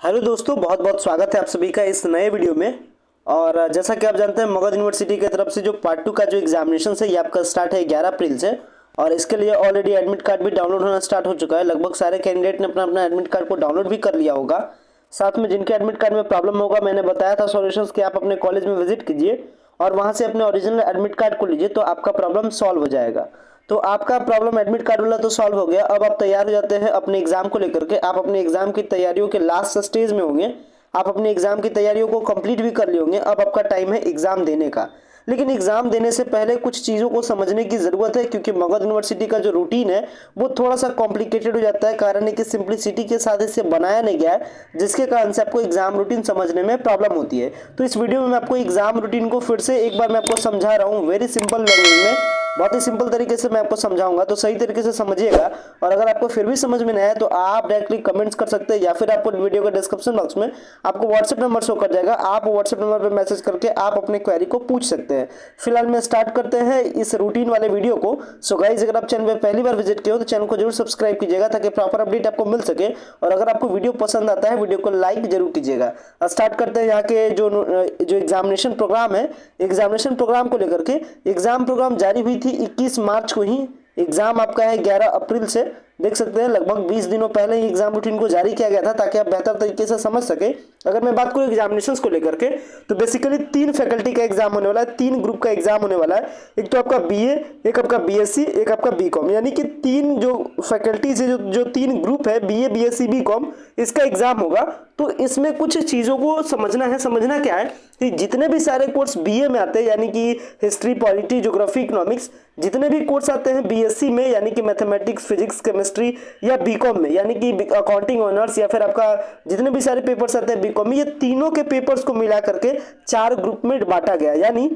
Hello दोस्तों, बहुत बहुत स्वागत है आप सभी का इस नए वीडियो में। और जैसा कि आप जानते हैं, मगध यूनिवर्सिटी की तरफ से जो पार्ट 2 का जो एग्जामिनेशन है ये आपका स्टार्ट है 11 अप्रैल से। और इसके लिए ऑलरेडी एडमिट कार्ड भी डाउनलोड होना स्टार्ट हो चुका है। लगभग सारे कैंडिडेट ने अपना अपना एडमिट कार्ड को डाउनलोड भी कर लिया होगा। साथ में जिनके एडमिट कार्ड में प्रॉब्लम होगा, मैंने बताया था सॉल्यूशंस कि आप अपने कॉलेज में विजिट कीजिए और वहाँ से अपने ओरिजिनल एडमिट कार्ड को लीजिए, तो आपका प्रॉब्लम सॉल्व हो जाएगा। तो आपका प्रॉब्लम एडमिट कार्ड वाला तो सॉल्व हो गया। अब आप तैयार हो जाते हैं अपने एग्जाम को लेकर के। आप अपने एग्जाम की तैयारियों के लास्ट स्टेज में होंगे। आप अपने एग्जाम की तैयारियों को कंप्लीट भी कर लिए होंगे। अब आपका टाइम है एग्जाम देने का। लेकिन एग्जाम देने से पहले कुछ चीज़ों को समझने की ज़रूरत है, क्योंकि मगध यूनिवर्सिटी का जो रूटीन है वो थोड़ा सा कॉम्प्लिकेटेड हो जाता है। कारण है कि सिंप्लिसिटी के साथ इसे बनाया नहीं गया है, जिसके कारण से आपको एग्जाम रूटीन समझने में प्रॉब्लम होती है। तो इस वीडियो में मैं आपको एग्जाम रूटीन को फिर से एक बार मैं आपको समझा रहा हूँ, वेरी सिंपल लैंग्वेज में, बहुत ही सिंपल तरीके से मैं आपको समझाऊंगा, तो सही तरीके से समझिएगा। और अगर आपको फिर भी समझ में नहीं आया तो आप डायरेक्टली कमेंट्स कर सकते हैं, या फिर आपको वीडियो के डिस्क्रिप्शन बॉक्स में आपको व्हाट्सएप नंबर शो कर जाएगा। आप व्हाट्सएप नंबर पर मैसेज करके आप अपने क्वेरी को पूछ सकते हैं। फिलहाल में स्टार्ट करते हैं इस रूटीन वाले वीडियो को। सो गाइस, अगर आप चैनल पर पहली बार विजिट किए हो तो चैनल को जरूर सब्सक्राइब कीजिएगा, ताकि प्रॉपर अपडेट आपको मिल सके। और अगर आपको वीडियो पसंद आता है, वीडियो को लाइक जरूर कीजिएगा। स्टार्ट करते हैं यहाँ के जो एग्जामिनेशन प्रोग्राम है। एग्जामिनेशन प्रोग्राम को लेकर के एग्जाम प्रोग्राम जारी हुई थी 21 मार्च को ही। एग्जाम आपका है 11 अप्रैल से। देख सकते हैं लगभग 20 दिनों पहले ही एग्जाम रूटीन को जारी किया गया था, ताकि आप बेहतर तरीके से समझ सके। अगर मैं बात करूं एग्जामिनेशंस को लेकर के, तो बेसिकली 3 फैकल्टी का एग्जाम होने वाला है, 3 ग्रुप का एग्जाम होने वाला है। एक तो आपका बीए, एक आपका बीएससी, एक आपका बीकॉम, यानी कि 3 जो फैकल्टीज है, जो 3 ग्रुप है, बीए, बीएससी, बीकॉम, इसका एग्जाम होगा। तो इसमें कुछ चीज़ों को समझना है। समझना क्या है कि जितने भी सारे कोर्स बीए में आते हैं, यानी कि हिस्ट्री, पॉलिटी, ज्योग्राफी, इकोनॉमिक्स, जितने भी कोर्स आते हैं बीएससी में, यानी कि मैथमेटिक्स, फिजिक्स, केमिस्ट्री, या बीकॉम में, यानी कि अकाउंटिंग ऑनर्स, या फिर आपका जितने भी सारे पेपर्स आते हैं बीकॉम में, ये तीनों के पेपर्स को मिला करके 4 ग्रुप में बांटा गया। यानी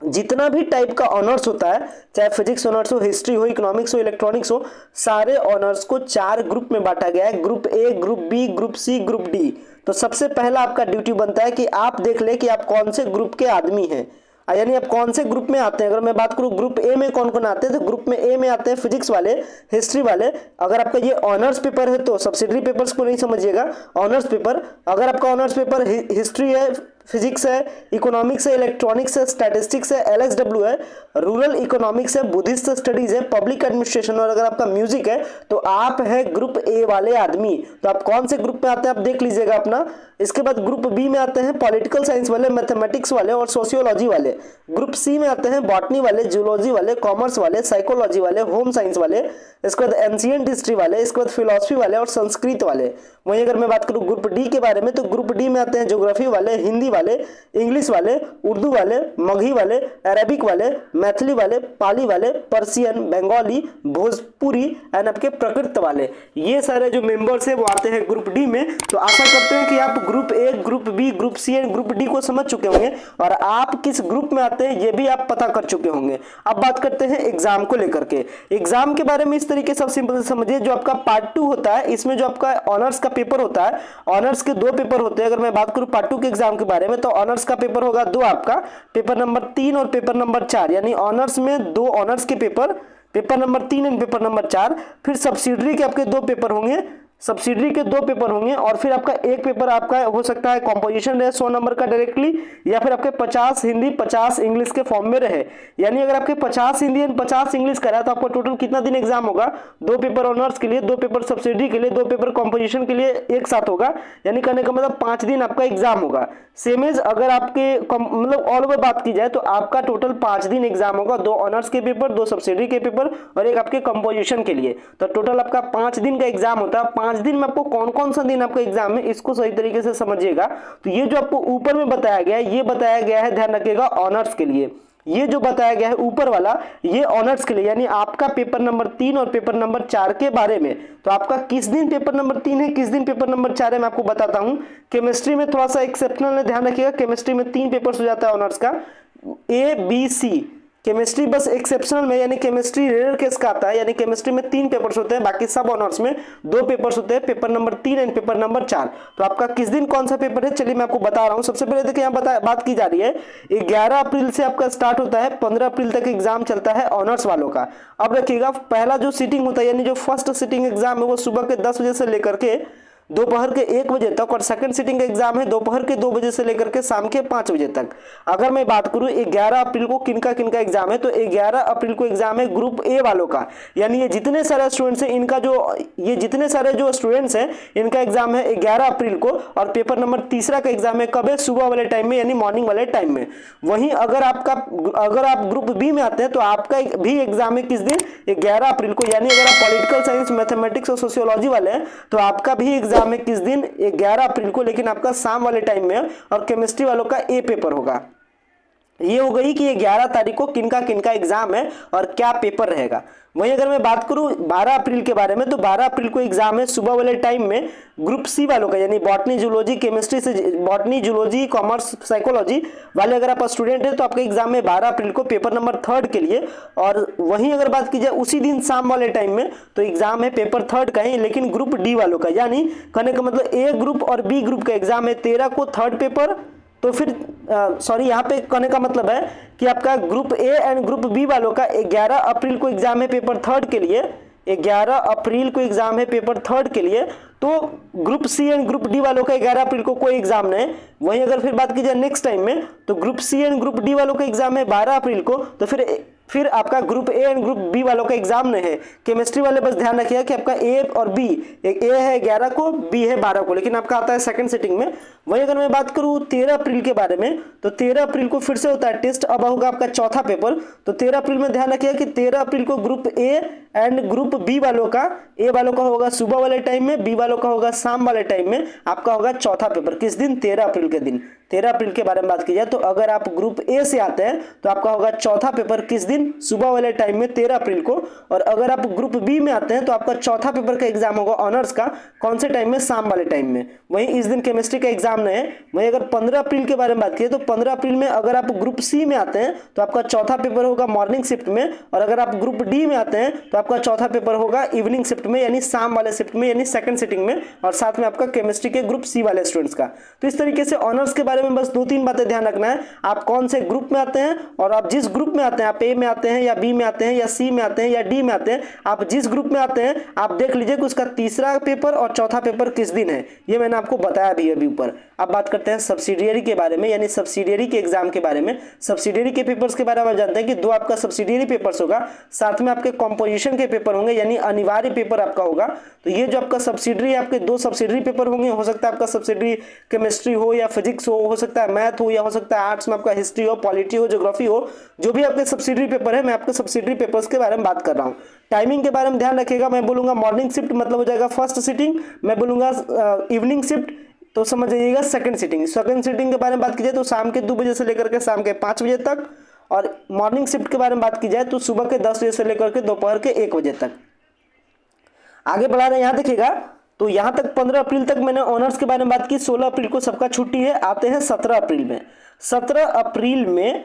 जितना भी टाइप का ऑनर्स होता है, चाहे फिजिक्स ऑनर्स हो, हिस्ट्री हो, इकोनॉमिक्स हो, इलेक्ट्रॉनिक्स हो, सारे ऑनर्स को 4 ग्रुप में बांटा गया है। Group A, group B, group C, group D. तो सबसे पहला आपका ड्यूटी बनता है कि आप देख ले कि आप कौन से ग्रुप के आदमी हैं, यानी आप कौन से ग्रुप में आते हैं। अगर मैं बात करूं ग्रुप ए में कौन कौन आते हैं, तो ग्रुप में ए में आते हैं फिजिक्स वाले, हिस्ट्री वाले। अगर आपका ये ऑनर्स पेपर है तो सब्सिडरी पेपर्स को नहीं समझिएगा, ऑनर्स पेपर। अगर आपका ऑनर्स पेपर हिस्ट्री है, फिजिक्स है, इकोनॉमिक्स है, इलेक्ट्रॉनिक्स है, स्टैटिस्टिक्स है, एलएसडब्ल्यू है, रूरल इकोनॉमिक्स है, बुद्धिस्ट स्टडीज है, पब्लिक एडमिनिस्ट्रेशन, और अगर आपका म्यूजिक है तो आप है ग्रुप ए वाले आदमी। तो आप कौन से ग्रुप में आते हैं आप देख लीजिएगा अपना। इसके बाद ग्रुप बी में आते हैं पॉलिटिकल साइंस वाले, मैथमेटिक्स वाले और सोशियोलॉजी वाले। ग्रुप सी में आते हैं बॉटनी वाले, जूलॉजी वाले, कॉमर्स वाले, साइकोलॉजी वाले, होम साइंस वाले। इसके बाद एंशिएंट हिस्ट्री वाले, इसके बाद फिलोसफी वाले और संस्कृत वाले। वहीं अगर मैं बात करूं ग्रुप डी के बारे में, तो ग्रुप डी में आते हैं ज्योग्राफी वाले, हिंदी वाले, इंग्लिश वाले, उर्दू वाले, मगही वाले, अरेबिक वाले, मैथिली वाले, पाली वाले, पर्सियन, बंगाली, भोजपुरी एंड आपके प्रकृत वाले। ये सारे जो मेंबर्स हैं वो आते हैं ग्रुप डी में। तो आशा करते हैं कि आप group A, group B, group C and group D को समझ चुके होंगे, और आप किस ग्रुप में आते हैं ये भी आप पता कर चुके होंगे। अब बात करते हैं एग्जाम को लेकर के। एग्जाम के बारे में इस तरीके से सिंपल से समझिए, जो आपका पार्ट 2 होता है, इसमें जो आपका ऑनर्स का पेपर होता है, ऑनर्स के 2 पेपर होते हैं। अगर मैं बात करूं पार्ट 2 के एग्जाम के बारे में, तो ऑनर्स का पेपर होगा 2 आपका, पेपर नंबर 3 और पेपर नंबर 4, यानी ऑनर्स में 2 ऑनर्स के paper, paper number 3 and paper number 4। फिर सब्सिडरी के आपके 2 पेपर होंगे, सब्सिडरी के 2 पेपर होंगे, और फिर आपका एक पेपर आपका हो सकता है कॉम्पोजिशन रहे 100 नंबर का डायरेक्टली, या फिर आपके 50 हिंदी 50 इंग्लिश के फॉर्म में रहे। यानी अगर आपके 50 हिंदी एंड 50 इंग्लिश का रहा तो आपका टोटल कितना दिन एग्जाम होगा? 2 पेपर ऑनर्स के लिए, 2 पेपर सब्सिडरी के लिए, 2 पेपर कॉम्पोजिशन के लिए एक साथ होगा। यानी कहने का मतलब 5 दिन आपका एग्जाम होगा। सेम एज अगर आपके मतलब ऑल ओवर बात की जाए तो आपका टोटल 5 दिन एग्जाम होगा, 2 ऑनर्स के पेपर, 2 सब्सिडरी के पेपर और एक आपके कंपोजिशन के लिए। तो टोटल आपका 5 दिन का एग्जाम होता है। 5 दिन में आपको कौन कौन सा दिन आपका एग्जाम है इसको सही तरीके से समझिएगा। तो ये जो आपको ऊपर में बताया गया है, ये बताया गया है, ध्यान रखिएगा, ऑनर्स के लिए। ये जो बताया गया है ऊपर वाला, ये ऑनर्स के लिए, यानी आपका पेपर नंबर 3 और पेपर नंबर 4 के बारे में। तो आपका किस दिन पेपर नंबर 3 है, किस दिन पेपर नंबर 4 है, मैं आपको बताता हूं। केमिस्ट्री में थोड़ा सा एक्सेप्शनल है, ध्यान रखिएगा। केमिस्ट्री में 3 पेपर्स हो जाता है ऑनर्स का, ए बी सी। केमिस्ट्री बस एक्सेप्शनल में, यानी केमिस्ट्री रेयर केस का आता है, यानी केमिस्ट्री में 3 पेपर्स होते हैं, बाकी सब ऑनर्स में 2 पेपर्स होते हैं, paper number 3 and paper number 4। तो आपका किस दिन कौन सा पेपर है, चलिए मैं आपको बता रहा हूं। सबसे पहले देखिए यहाँ बात की जा रही है, 11 अप्रैल से आपका स्टार्ट होता है, 15 अप्रैल तक एग्जाम चलता है ऑनर्स वालों का। अब रखिएगा, पहला जो सीटिंग होता है, यानी जो फर्स्ट सीटिंग एग्जाम है, वो सुबह के 10 बजे से लेकर के दोपहर के 1 बजे तक, और सेकंड सिटिंग का एग्जाम है दोपहर के 2 बजे से लेकर के शाम के 5 बजे तक। अगर मैं बात करूं 11 अप्रैल को किनका किनका एग्जाम है, तो 11 अप्रैल को एग्जाम है ग्रुप ए वालों का, यानी ये जितने सारे स्टूडेंट्स हैं इनका ये जितने सारे जो स्टूडेंट्स हैं इनका एग्जाम है 11 अप्रैल को। और पेपर नंबर तीसरा का एग्जाम है कब है, सुबह वाले टाइम में, यानी मॉर्निंग वाले टाइम में। वहीं अगर आप ग्रुप बी में आते हैं तो आपका भी एग्जाम है किस दिन, 11 अप्रैल को, यानी अगर आप पॉलिटिकल साइंस, मैथमेटिक्स और सोशियोलॉजी वाले हैं तो आपका भी एग्जाम है किस दिन, 11 अप्रैल को, लेकिन आपका शाम वाले टाइम में है। और केमिस्ट्री वालों का ए पेपर होगा। ये हो गई कि 11 तारीख को किनका किनका एग्जाम है और क्या पेपर रहेगा। वहीं अगर मैं बात करूं 12 अप्रैल के बारे में, तो 12 अप्रैल को एग्जाम है सुबह वाले टाइम में ग्रुप सी वालों का, यानी बॉटनी, जूलॉजी, केमिस्ट्री से बॉटनी, जूलॉजी, कॉमर्स, साइकोलॉजी वाले अगर आप स्टूडेंट हैं तो आपका एग्जाम है 12 अप्रैल को पेपर नंबर 3 के लिए। और वहीं अगर बात की जाए उसी दिन शाम वाले टाइम में, तो एग्जाम है पेपर 3 का ही, लेकिन ग्रुप डी वालों का, यानी कहने का मतलब ए ग्रुप और बी ग्रुप का एग्जाम है 13 को 3rd पेपर। तो फिर यहाँ पे कहने का मतलब है कि आपका group A and group B वालों का 11 अप्रैल को एग्जाम है पेपर 3 के लिए, 11 अप्रैल को एग्जाम है पेपर 3 के लिए। तो group C and group D वालों का 11 अप्रैल को कोई एग्जाम नहीं। वहीं अगर फिर बात की जाए नेक्स्ट टाइम में, तो group C and group D वालों का एग्जाम है 12 अप्रैल को। तो फिर आपका group A and group B वालों का एग्जाम नहीं है। केमिस्ट्री वाले बस ध्यान रखिएगा कि आपका ए और बी, ए है 11 को, बी है 12 को, लेकिन आपका आता है सेकंड सिटिंग में। वहीं अगर मैं बात करूं 13 अप्रैल के बारे में, तो 13 अप्रैल को फिर से होता है टेस्ट, अब होगा आपका चौथा पेपर। तो 13 अप्रैल में ध्यान रखिएगा कि 13 अप्रैल को group A and group B वालों का, ए वालों का होगा सुबह वाले टाइम में, बी वालों का होगा शाम वाले टाइम में। आपका होगा चौथा पेपर किस दिन, 13 अप्रैल के दिन। 13 अप्रैल के बारे में बात की जाए तो अगर आप ग्रुप ए से आते हैं तो आपका होगा चौथा पेपर किस दिन, सुबह वाले टाइम में 13 अप्रैल को। और अगर आप ग्रुप बी में आते हैं तो आपका चौथा पेपर का एग्जाम होगा ऑनर्स का, कौन से टाइम में, शाम वाले टाइम में। वहीं इस दिन केमिस्ट्री का एग्जाम नहीं है। वहीं अगर 15 अप्रैल के बारे में बात की तो 15 अप्रैल में अगर आप ग्रुप सी में आते हैं तो आपका चौथा पेपर होगा मॉर्निंग शिफ्ट में। और अगर आप ग्रुप डी में आते हैं तो आपका चौथा पेपर होगा इवनिंग शिफ्ट में, यानी शाम वाले शिफ्ट में, यानी सेकंड सिटिंग में। और साथ में आपका केमिस्ट्री के ग्रुप सी वाले स्टूडेंट्स का। तो इस तरीके से ऑनर्स के बारे में बस 2-3 बातें ध्यान रखना है, आप कौन से ग्रुप में आते हैं और आप जिस ग्रुप में आते हैं, आप ए में आते हैं या बी में आते हैं या सी में आते हैं या डी में आते हैं, आप जिस ग्रुप में आते हैं आप देख लीजिए कि उसका तीसरा पेपर और चौथा पेपर किस दिन है। ये मैंने आपको बताया भी अभी ऊपर। अब बात करते हैं सब्सिडियरी के बारे में, यानी सब्सिडियरी के एग्जाम के बारे में। सब्सिडियरी के पेपर्स के बारे में जानते हैं कि 2 आपका सब्सिडियरी पेपर्स होगा, साथ में आपके कॉम्पोजिशन के पेपर होंगे, यानी अनिवार्य पेपर आपका होगा। तो ये जो आपका सब्सिडियरी, आपके 2 सब्सिडियरी पेपर होंगे। हो सकता है आपका सब्सिडियरी केमिस्ट्री हो या फिजिक्स हो सकता है मैथ हो, या हो सकता है आर्ट्स में आपका हिस्ट्री हो, पॉलिटी हो, ज्योग्राफी हो। जो भी आपके सब्सिडियरी पेपर है, मैं आपके सब्सिडियरी पेपर्स के बारे में बात कर रहा हूँ। टाइमिंग के बारे में ध्यान रखिएगा, मैं बोलूंगा मॉर्निंग शिफ्ट मतलब हो जाएगा फर्स्ट सिटिंग, मैं बोलूंगा इवनिंग शिफ्ट तो समझ जाइएगा सेकंड सिटिंग। सेकंड सिटिंग के बारे में बात की जाए तो शाम के 2 बजे से लेकर के शाम के 5 बजे तक। और मॉर्निंग शिफ्ट के बारे में बात की जाए तो सुबह के 10 बजे से लेकर के दोपहर के 1 बजे तक। आगे बढ़ा रहे हैं, यहाँ देखिएगा तो यहाँ तक 15 अप्रैल तक मैंने ऑनर्स के बारे में बात की। 16 अप्रैल को सबका छुट्टी है। आते हैं 17 अप्रैल में। 17 अप्रैल में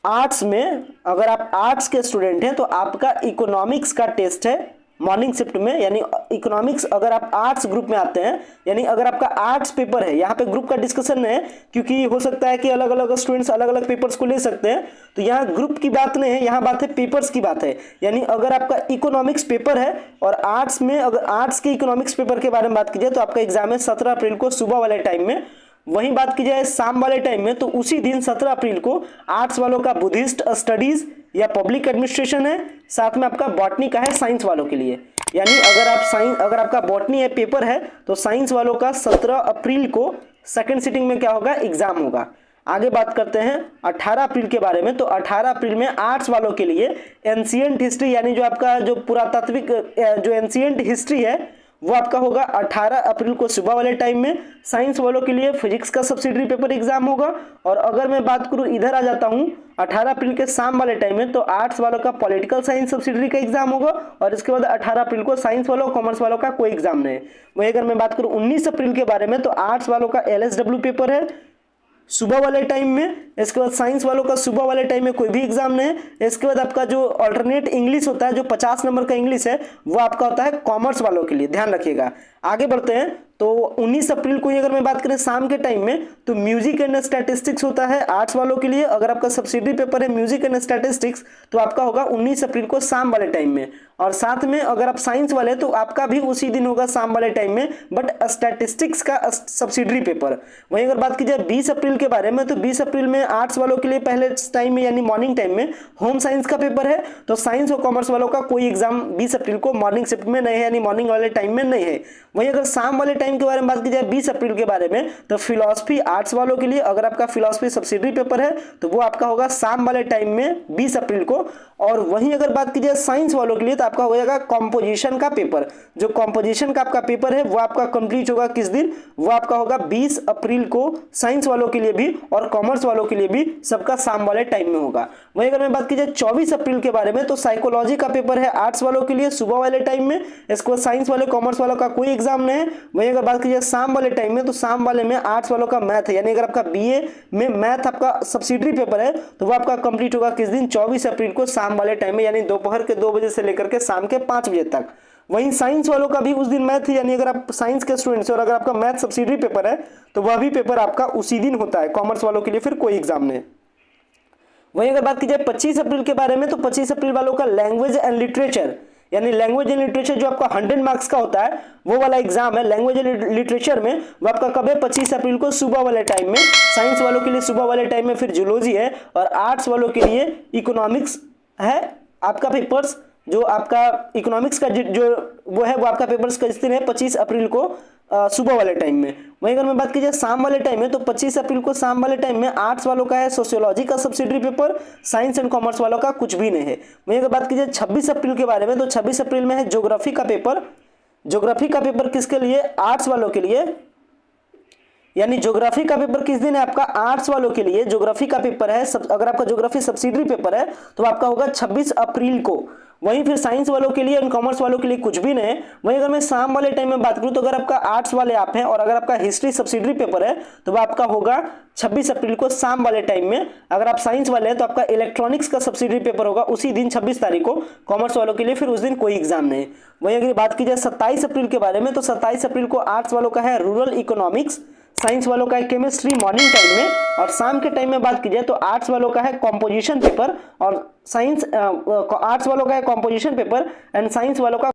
आर्ट्स में, अगर आप आर्ट्स के स्टूडेंट हैं तो आपका इकोनॉमिक्स का टेस्ट है मॉर्निंग शिफ्ट में, यानी इकोनॉमिक्स अगर आप आर्ट्स ग्रुप में आते हैं, यानी अगर आपका आर्ट्स पेपर है, यहाँ पे ग्रुप का डिस्कशन है क्योंकि हो सकता है कि अलग अलग स्टूडेंट्स अलग अलग पेपर्स को ले सकते हैं। तो यहाँ ग्रुप की बात नहीं है, यहाँ बात है पेपर्स की बात है। यानी अगर आपका इकोनॉमिक्स पेपर है और आर्ट्स में, अगर आर्ट्स के इकोनॉमिक्स पेपर के बारे में बात की जाए तो आपका एग्जाम है 17 अप्रैल को सुबह वाले टाइम में। वहीं बात की जाए शाम वाले टाइम में तो उसी दिन 17 अप्रैल को आर्ट्स वालों का बुद्धिस्ट स्टडीज या पब्लिक एडमिनिस्ट्रेशन है, साथ में आपका बॉटनी का है साइंस वालों के लिए। यानी अगर आपका बॉटनी है पेपर है तो साइंस वालों का 17 अप्रैल को सेकंड सिटिंग में क्या होगा, एग्जाम होगा। आगे बात करते हैं 18 अप्रैल के बारे में। तो 18 अप्रैल में आर्ट्स वालों के लिए एंशिएंट हिस्ट्री, यानी जो आपका जो पुरातात्विक जो एंशिएंट हिस्ट्री है वो आपका होगा 18 अप्रैल को सुबह वाले टाइम में। साइंस वालों के लिए फिजिक्स का सब्सिडरी पेपर एग्जाम होगा। और अगर मैं बात करूं, इधर आ जाता हूं 18 अप्रैल के शाम वाले टाइम में, तो आर्ट्स वालों का पॉलिटिकल साइंस सब्सिडरी का एग्जाम होगा। और इसके बाद 18 अप्रैल को साइंस वालों, कॉमर्स वालों का कोई एग्जाम नहीं है। वहीं अगर मैं बात करूं 19 अप्रैल के बारे में, तो आर्ट्स वालों का LSW पेपर है सुबह वाले टाइम में। इसके बाद साइंस वालों का सुबह वाले टाइम में कोई भी एग्जाम नहीं है। इसके बाद आपका जो अल्टरनेट इंग्लिश होता है, जो 50 नंबर का इंग्लिश है, वो आपका होता है कॉमर्स वालों के लिए, ध्यान रखिएगा। आगे बढ़ते हैं तो 19 अप्रैल को ही अगर मैं बात करें शाम के टाइम में, तो म्यूजिक एंड स्टैटिस्टिक्स होता है आर्ट्स वालों के लिए। अगर आपका सब्सिडरी पेपर है म्यूजिक एंड स्टैटिस्टिक्स तो आपका होगा 19 अप्रैल को शाम वाले टाइम में। और साथ में अगर आप साइंस वाले हैं तो आपका भी उसी दिन होगा शाम वाले टाइम में, बट स्टैटिस्टिक्स का सब्सिडरी पेपर। वहीं अगर बात की जाए 20 अप्रैल के बारे में, तो 20 अप्रैल में आर्ट्स वालों के लिए पहले टाइम में यानी मॉर्निंग टाइम में होम साइंस का पेपर है। तो साइंस और कॉमर्स वालों का कोई एग्जाम 20 अप्रैल को मॉर्निंग शिफ्ट में नहीं है, यानी मॉर्निंग वाले टाइम में नहीं है। वहीं अगर शाम वाले टाइम के बारे में बात की जाए 20 अप्रैल के बारे में, तो फिलॉसफी आर्ट्स वालों के लिए अगर आपका फिलॉसफी सब्सिडरी पेपर है तो वो आपका होगा शाम वाले टाइम में 20 अप्रैल को। और वहीं अगर बात की जाए साइंस वालों के लिए तो आपका हो जाएगा कॉम्पोजिशन का पेपर। जो कॉम्पोजिशन का आपका पेपर है वो आपका कंप्लीट होगा किस दिन, वो आपका होगा 20 अप्रैल को साइंस वालों के लिए भी और कॉमर्स वालों के लिए भी सबका शाम वाले टाइम में होगा। वहीं अगर मैं बात की जाए 24 अप्रैल के बारे में, तो साइकोलॉजी का पेपर है आर्ट्स वालों के लिए सुबह वाले टाइम में। इसको साइंस वाले कॉमर्स वालों का कोई एग्जाम नहीं है। वहीं अगर बात की जाए शाम वाले टाइम में, तो शाम वाले में आर्ट्स वालों का मैथ है, यानी अगर आपका बीए में मैथ आपका सब्सिडरी पेपर है तो वो आपका कंप्लीट होगा किस दिन, 24 अप्रैल को शाम वाले टाइम में, यानी दोपहर के 2 बजे से लेकर के शाम के 5 बजे तक। वहीं साइंस वालों का भी उस दिन मैथ है, यानी अगर आप साइंस के स्टूडेंट्स और अगर आपका मैथ सब्सिडरी पेपर है तो वह भी पेपर आपका उसी दिन होता है। कॉमर्स वालों के लिए फिर कोई एग्जाम नहीं। वहीं अगर बात की जाए 25 अप्रैल के बारे में, तो 25 अप्रैल वालों का लैंग्वेज एंड लिटरेचर, यानी लैंग्वेज एंड लिटरेचर जो आपका 100 मार्क्स का होता है वो वाला एग्जाम है लैंग्वेज एंड लिटरेचर में। वो आपका कब है, 25 अप्रैल को सुबह वाले टाइम में। साइंस वालों के लिए सुबह वाले टाइम में, फिर जूलॉजी है, और आर्ट्स वालों के लिए इकोनॉमिक्स है आपका पेपर्स। जो आपका इकोनॉमिक्स का जो वो है वो आपका पेपर्स किस दिन है, 25 अप्रैल को सुबह वाले टाइम में। वहीं अगर मैं बात की जाए शाम वाले टाइम में, तो 25 अप्रैल को शाम वाले टाइम में आर्ट्स वालों का है सोशियोलॉजी का subsidiary paper, science and commerce वालों का कुछ भी नहीं है। वहीं अगर बात की जाए 26 अप्रैल के बारे में, तो 26 अप्रैल में है ज्योग्राफी का पेपर। ज्योग्राफी का पेपर किसके लिए, आर्ट्स वालों के लिए, यानी ज्योग्राफी का पेपर किस दिन है आपका, आर्ट्स वालों के लिए ज्योग्राफी का पेपर है। अगर आपका ज्योग्राफी सब्सिडरी पेपर है तो आपका होगा 26 अप्रैल को। वहीं फिर साइंस वालों के लिए और कॉमर्स वालों के लिए कुछ भी नहीं है। वहीं अगर मैं शाम वाले टाइम में बात करूं, तो अगर आपका आर्ट्स वाले आप हैं और अगर आपका हिस्ट्री सब्सिडरी पेपर है तो वह आपका होगा 26 अप्रैल को शाम वाले टाइम में। अगर आप साइंस वाले हैं तो आपका इलेक्ट्रॉनिक्स का सब्सिडरी पेपर होगा उसी दिन 26 तारीख को। कॉमर्स वालों के लिए फिर उस दिन कोई एग्जाम नहीं। वहीं अगर बात की जाए 27 अप्रैल के बारे में, तो 27 अप्रैल को आर्ट्स वालों का है रूरल इकोनॉमिक्स, साइंस वालों का है केमिस्ट्री मॉर्निंग टाइम में, और शाम के टाइम में बात की जाए तो आर्ट्स वालों का है कॉम्पोजिशन पेपर और साइंस आर्ट्स वालों का है कॉम्पोजिशन पेपर एंड साइंस वालों का